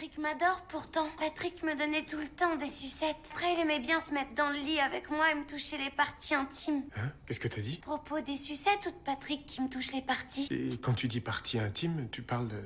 Patrick m'adore pourtant. Patrick me donnait tout le temps des sucettes. Après, il aimait bien se mettre dans le lit avec moi et me toucher les parties intimes. Hein? Qu'est-ce que t'as dit? À propos des sucettes ou de Patrick qui me touche les parties? Et quand tu dis partie intime, tu parles de...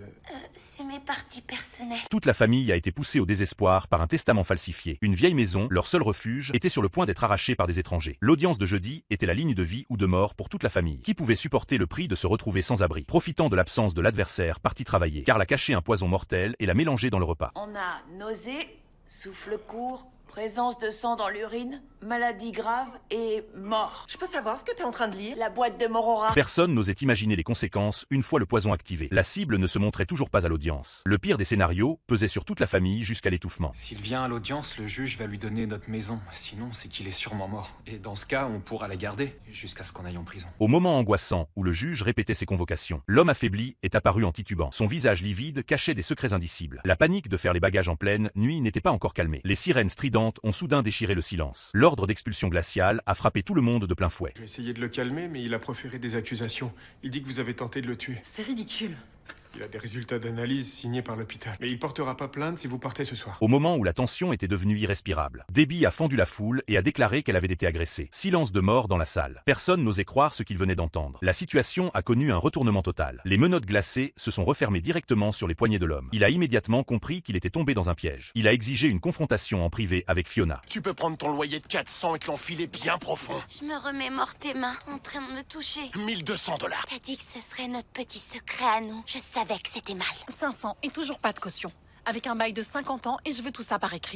C'est mes parties personnelles. Toute la famille a été poussée au désespoir par un testament falsifié. Une vieille maison, leur seul refuge, était sur le point d'être arrachée par des étrangers. L'audience de jeudi était la ligne de vie ou de mort pour toute la famille. Qui pouvait supporter le prix de se retrouver sans abri, profitant de l'absence de l'adversaire parti travailler, car l'a caché un poison mortel et l'a mélangé dans le repas. On a nausée, souffle court, présence de sang dans l'urine, maladie grave et mort. Je peux savoir ce que t'es en train de lire? La boîte de Morora. Personne n'osait imaginer les conséquences une fois le poison activé. La cible ne se montrait toujours pas à l'audience. Le pire des scénarios pesait sur toute la famille jusqu'à l'étouffement. S'il vient à l'audience, le juge va lui donner notre maison. Sinon, c'est qu'il est sûrement mort. Et dans ce cas, on pourra la garder jusqu'à ce qu'on aille en prison. Au moment angoissant où le juge répétait ses convocations, l'homme affaibli est apparu en titubant. Son visage livide cachait des secrets indicibles. La panique de faire les bagages en pleine nuit n'était pas encore calmée. Les sirènes stridentes ont soudain déchiré le silence. L'ordre d'expulsion glaciale a frappé tout le monde de plein fouet. J'ai essayé de le calmer, mais il a proféré des accusations. Il dit que vous avez tenté de le tuer. C'est ridicule. Il a des résultats d'analyse signés par l'hôpital. Mais il portera pas plainte si vous partez ce soir. Au moment où la tension était devenue irrespirable, Debbie a fendu la foule et a déclaré qu'elle avait été agressée. Silence de mort dans la salle. Personne n'osait croire ce qu'il venait d'entendre. La situation a connu un retournement total. Les menottes glacées se sont refermées directement sur les poignets de l'homme. Il a immédiatement compris qu'il était tombé dans un piège. Il a exigé une confrontation en privé avec Fiona. Tu peux prendre ton loyer de 400 et te l'enfiler bien profond. Je me remémore tes mains en train de me toucher. 1200 $. T'as dit que ce serait notre petit secret à nous. Je savais que c'était mal. 500 et toujours pas de caution. Avec un bail de 50 ans et je veux tout ça par écrit.